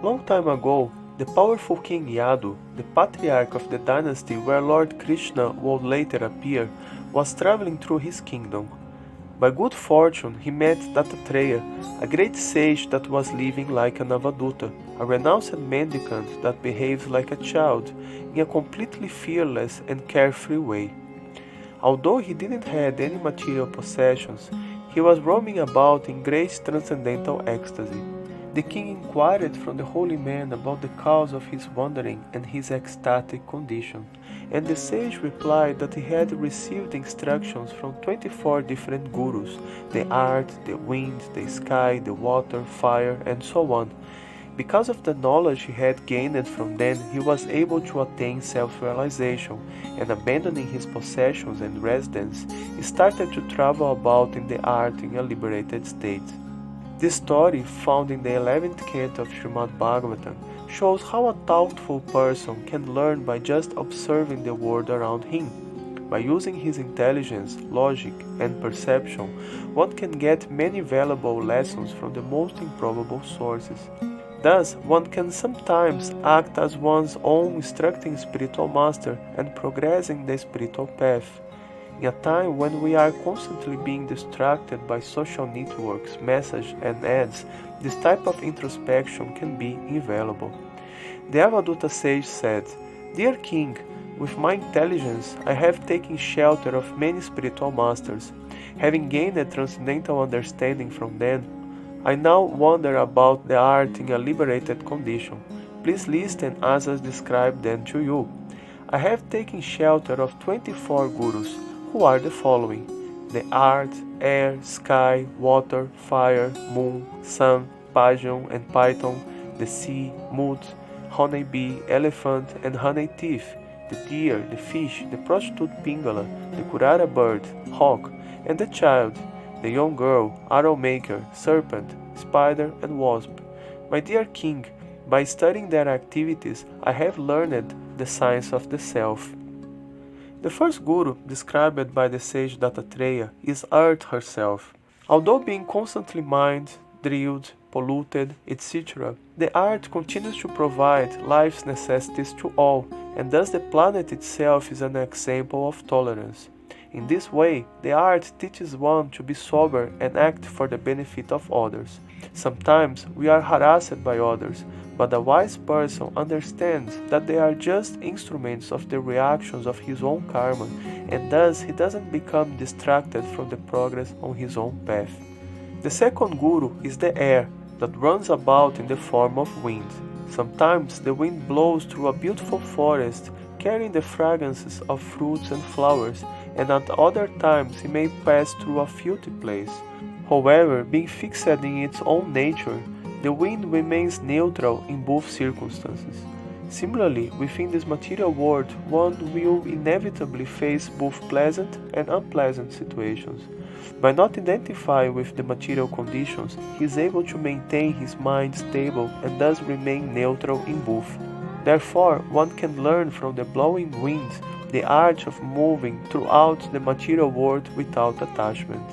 Long time ago, the powerful King Yadu, the patriarch of the dynasty where Lord Krishna would later appear, was traveling through his kingdom. By good fortune, he met Dattatreya, a great sage that was living like an Avaduta, a renounced mendicant that behaves like a child, in a completely fearless and carefree way. Although he didn't have any material possessions, he was roaming about in great transcendental ecstasy. The king inquired from the holy man about the cause of his wandering and his ecstatic condition, and the sage replied that he had received instructions from 24 different gurus, the earth, the wind, the sky, the water, fire, and so on. Because of the knowledge he had gained from them, he was able to attain self-realization, and abandoning his possessions and residence, he started to travel about in the earth in a liberated state. This story, found in the 11th canto of Srimad Bhagavatam, shows how a thoughtful person can learn by just observing the world around him. By using his intelligence, logic, and perception, one can get many valuable lessons from the most improbable sources. Thus, one can sometimes act as one's own instructing spiritual master and progress in the spiritual path. In a time when we are constantly being distracted by social networks, messages, and ads, this type of introspection can be invaluable. The Avaduta sage said, "Dear king, with my intelligence I have taken shelter of many spiritual masters. Having gained a transcendental understanding from them, I now wander about the earth in a liberated condition. Please listen as I describe them to you. I have taken shelter of 24 gurus, who are the following: the earth, air, sky, water, fire, moon, sun, pigeon and python, the sea, mud, honeybee, elephant and honey thief, the deer, the fish, the prostitute pingala, the kurara bird, hawk, and the child, the young girl, arrow maker, serpent, spider and wasp. My dear king, by studying their activities, I have learned the science of the self." The first guru described by the sage Dattatreya is Earth herself. Although being constantly mined, drilled, polluted, etc., the earth continues to provide life's necessities to all, and thus the planet itself is an example of tolerance. In this way, the earth teaches one to be sober and act for the benefit of others. Sometimes we are harassed by others, but a wise person understands that they are just instruments of the reactions of his own karma, and thus he doesn't become distracted from the progress on his own path. The second guru is the air, that runs about in the form of wind. Sometimes the wind blows through a beautiful forest, carrying the fragrances of fruits and flowers, and at other times it may pass through a filthy place. However, being fixed in its own nature, the wind remains neutral in both circumstances. Similarly, within this material world, one will inevitably face both pleasant and unpleasant situations. By not identifying with the material conditions, he is able to maintain his mind stable and thus remain neutral in both. Therefore, one can learn from the blowing wind the art of moving throughout the material world without attachment.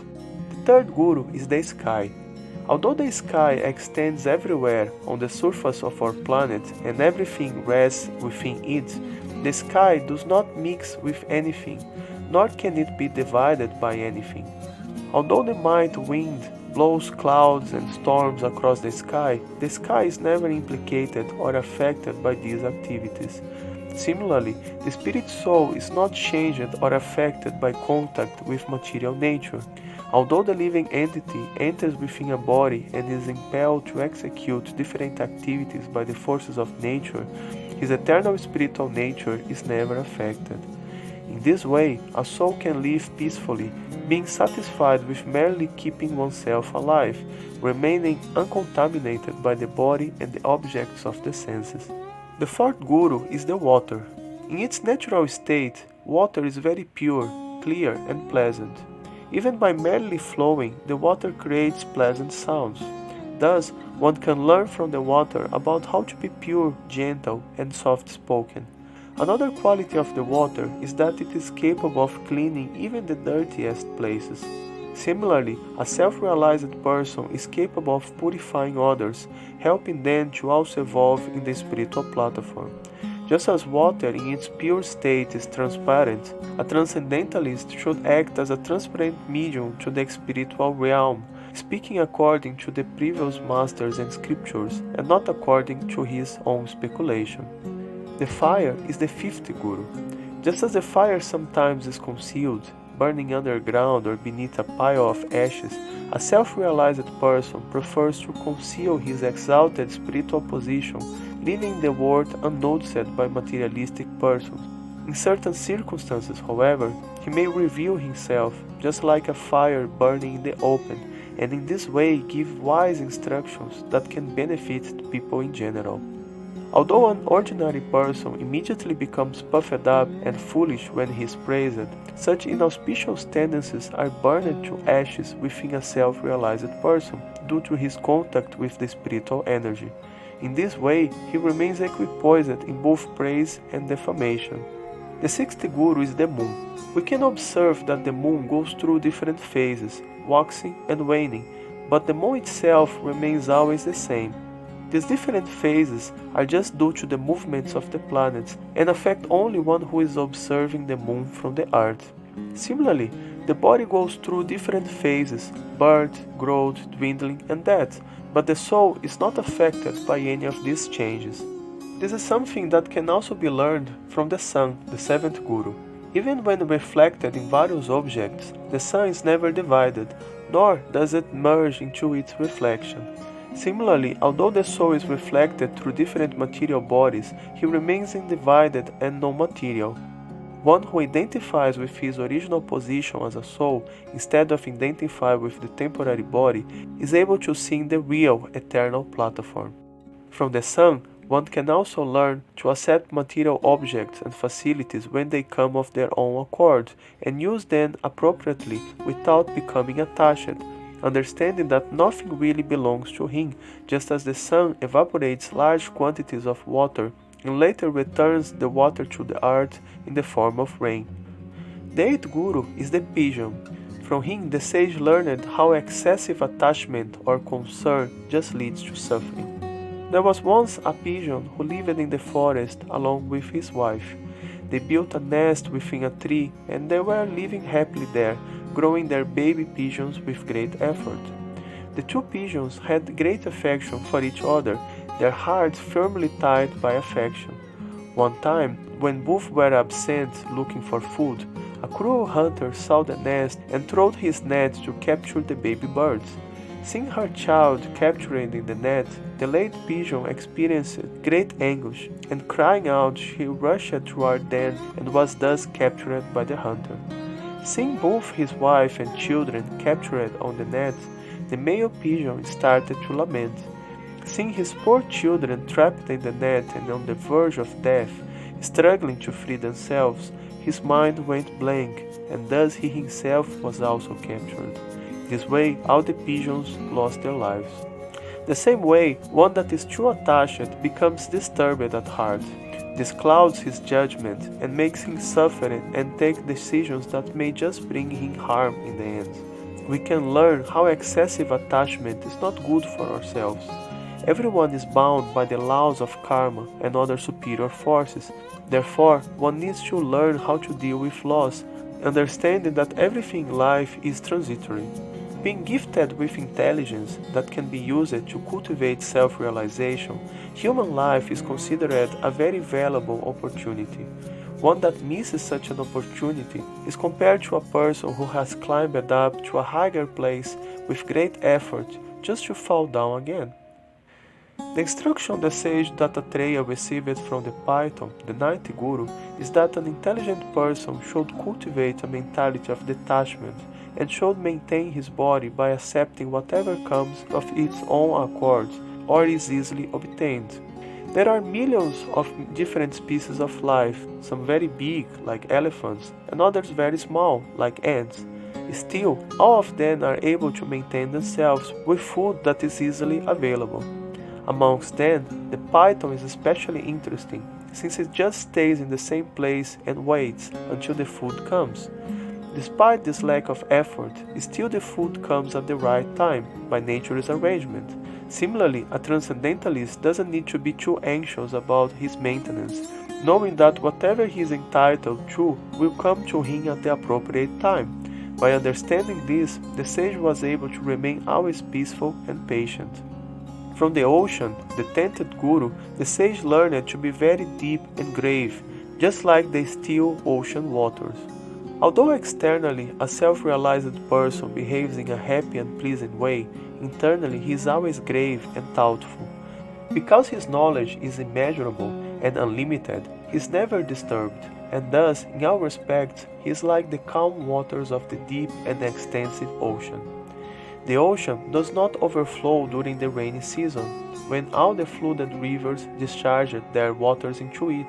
The third guru is the sky. Although the sky extends everywhere on the surface of our planet and everything rests within it, the sky does not mix with anything, nor can it be divided by anything. Although the mighty wind blows clouds and storms across the sky is never implicated or affected by these activities. Similarly, the spirit soul is not changed or affected by contact with material nature. Although the living entity enters within a body and is impelled to execute different activities by the forces of nature, his eternal spiritual nature is never affected. In this way, a soul can live peacefully, being satisfied with merely keeping oneself alive, remaining uncontaminated by the body and the objects of the senses. The fourth guru is the water. In its natural state, water is very pure, clear, and pleasant. Even by merely flowing, the water creates pleasant sounds. Thus, one can learn from the water about how to be pure, gentle, and soft-spoken. Another quality of the water is that it is capable of cleaning even the dirtiest places. Similarly, a self-realized person is capable of purifying others, helping them to also evolve in the spiritual platform. Just as water in its pure state is transparent, a transcendentalist should act as a transparent medium to the spiritual realm, speaking according to the previous masters and scriptures, and not according to his own speculation. The fire is the fifth guru. Just as the fire sometimes is concealed, burning underground or beneath a pile of ashes, a self-realized person prefers to conceal his exalted spiritual position, leaving the world unnoticed by materialistic persons. In certain circumstances, however, he may reveal himself, just like a fire burning in the open, and in this way give wise instructions that can benefit people in general. Although an ordinary person immediately becomes puffed up and foolish when he is praised, such inauspicious tendencies are burned to ashes within a self-realized person due to his contact with the spiritual energy. In this way, he remains equipoised in both praise and defamation. The sixth guru is the moon. We can observe that the moon goes through different phases, waxing and waning, but the moon itself remains always the same. These different phases are just due to the movements of the planets and affect only one who is observing the moon from the earth. Similarly, the body goes through different phases, birth, growth, dwindling, and death, but the soul is not affected by any of these changes. This is something that can also be learned from the sun, the seventh guru. Even when reflected in various objects, the sun is never divided, nor does it merge into its reflection. Similarly, although the soul is reflected through different material bodies, he remains undivided and non-material. One who identifies with his original position as a soul, instead of identifying with the temporary body, is able to see in the real, eternal platform. From the sun, one can also learn to accept material objects and facilities when they come of their own accord, and use them appropriately without becoming attached, understanding that nothing really belongs to him, just as the sun evaporates large quantities of water and later returns the water to the earth in the form of rain. The eighth guru is the pigeon. From him the sage learned how excessive attachment or concern just leads to suffering. There was once a pigeon who lived in the forest along with his wife. They built a nest within a tree and they were living happily there, growing their baby pigeons with great effort. The two pigeons had great affection for each other, their hearts firmly tied by affection. One time, when both were absent looking for food, a cruel hunter saw the nest and threw his net to capture the baby birds. Seeing her child captured in the net, the late pigeon experienced great anguish, and crying out, she rushed toward them and was thus captured by the hunter. Seeing both his wife and children captured on the net, the male pigeon started to lament. Seeing his poor children trapped in the net and on the verge of death, struggling to free themselves, his mind went blank, and thus he himself was also captured. This way, all the pigeons lost their lives. The same way, one that is too attached becomes disturbed at heart. This clouds his judgment and makes him suffer and take decisions that may just bring him harm in the end. We can learn how excessive attachment is not good for ourselves. Everyone is bound by the laws of karma and other superior forces. Therefore, one needs to learn how to deal with loss, understanding that everything in life is transitory. Being gifted with intelligence that can be used to cultivate self-realization, human life is considered a very valuable opportunity. One that misses such an opportunity is compared to a person who has climbed up to a higher place with great effort just to fall down again. The instruction the sage Dattatreya received from the Python, the ninth guru, is that an intelligent person should cultivate a mentality of detachment and should maintain his body by accepting whatever comes of its own accord or is easily obtained. There are millions of different species of life, some very big, like elephants, and others very small, like ants. Still, all of them are able to maintain themselves with food that is easily available. Amongst them, the python is especially interesting, since it just stays in the same place and waits until the food comes. Despite this lack of effort, still the food comes at the right time, by nature's arrangement. Similarly, a transcendentalist doesn't need to be too anxious about his maintenance, knowing that whatever he is entitled to will come to him at the appropriate time. By understanding this, the sage was able to remain always peaceful and patient. From the ocean, the tenth guru, the sage learned to be very deep and grave, just like the still ocean waters. Although externally a self-realized person behaves in a happy and pleasing way, internally he is always grave and thoughtful. Because his knowledge is immeasurable and unlimited, he is never disturbed, and thus, in all respects, he is like the calm waters of the deep and extensive ocean. The ocean does not overflow during the rainy season, when all the flooded rivers discharge their waters into it,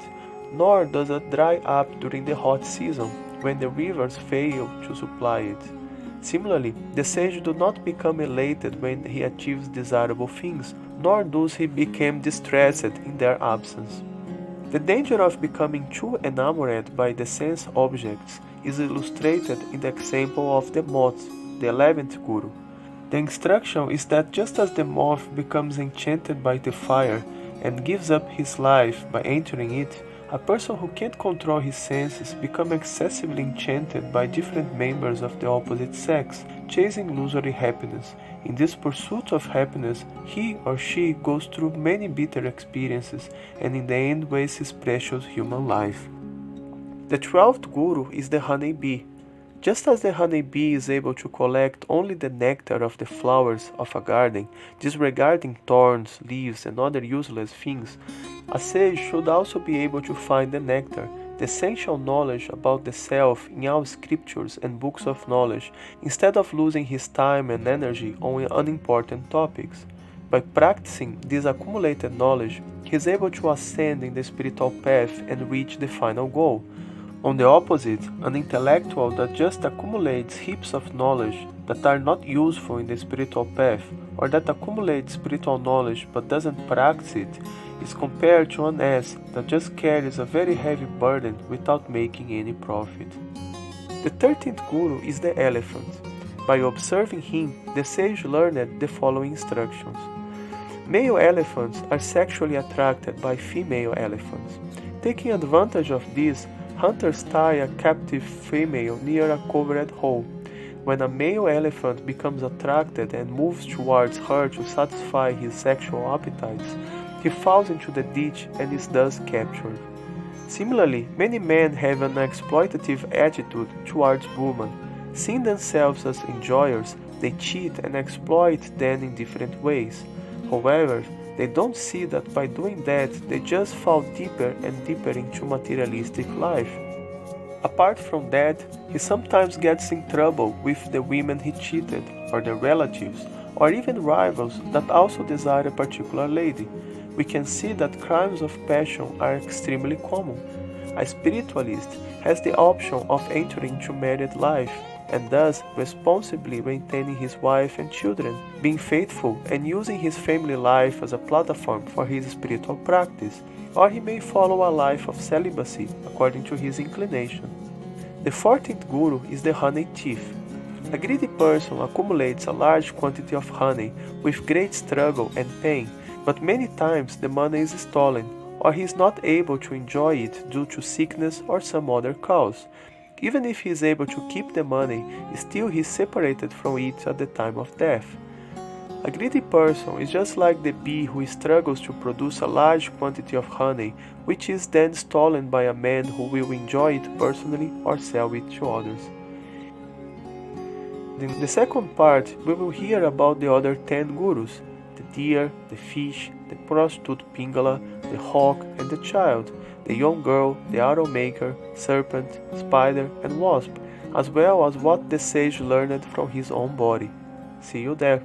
nor does it dry up during the hot season, when the rivers fail to supply it. Similarly, the sage does not become elated when he achieves desirable things, nor does he become distressed in their absence. The danger of becoming too enamored by the sense objects is illustrated in the example of the moth, the 11th guru. The instruction is that just as the moth becomes enchanted by the fire and gives up his life by entering it, a person who can't control his senses becomes excessively enchanted by different members of the opposite sex, chasing illusory happiness. In this pursuit of happiness, he or she goes through many bitter experiences and in the end wastes his precious human life. The 12th guru is the honeybee. Just as the honeybee is able to collect only the nectar of the flowers of a garden, disregarding thorns, leaves, and other useless things, a sage should also be able to find the nectar, the essential knowledge about the self in all scriptures and books of knowledge, instead of losing his time and energy on unimportant topics. By practicing this accumulated knowledge, he is able to ascend in the spiritual path and reach the final goal. On the opposite, an intellectual that just accumulates heaps of knowledge that are not useful in the spiritual path, or that accumulates spiritual knowledge but doesn't practice it, is compared to an ass that just carries a very heavy burden without making any profit. The 13th guru is the elephant. By observing him, the sage learned the following instructions. Male elephants are sexually attracted by female elephants. Taking advantage of this, hunters tie a captive female near a covered hole. When a male elephant becomes attracted and moves towards her to satisfy his sexual appetites, he falls into the ditch and is thus captured. Similarly, many men have an exploitative attitude towards women. Seeing themselves as enjoyers, they cheat and exploit them in different ways. However, they don't see that by doing that, they just fall deeper and deeper into materialistic life. Apart from that, he sometimes gets in trouble with the women he cheated, or their relatives, or even rivals that also desire a particular lady. We can see that crimes of passion are extremely common. A spiritualist has the option of entering into married life, and thus responsibly maintaining his wife and children, being faithful and using his family life as a platform for his spiritual practice, or he may follow a life of celibacy according to his inclination. The 14th guru is the honey thief. A greedy person accumulates a large quantity of honey with great struggle and pain, but many times the money is stolen, or he is not able to enjoy it due to sickness or some other cause. Even if he is able to keep the money, still he is separated from it at the time of death. A greedy person is just like the bee who struggles to produce a large quantity of honey, which is then stolen by a man who will enjoy it personally or sell it to others. In the second part, we will hear about the other 10 gurus: the deer, the fish, the prostitute Pingala, the hawk and the child, the young girl, the arrow maker, serpent, spider and wasp, as well as what the sage learned from his own body. See you there!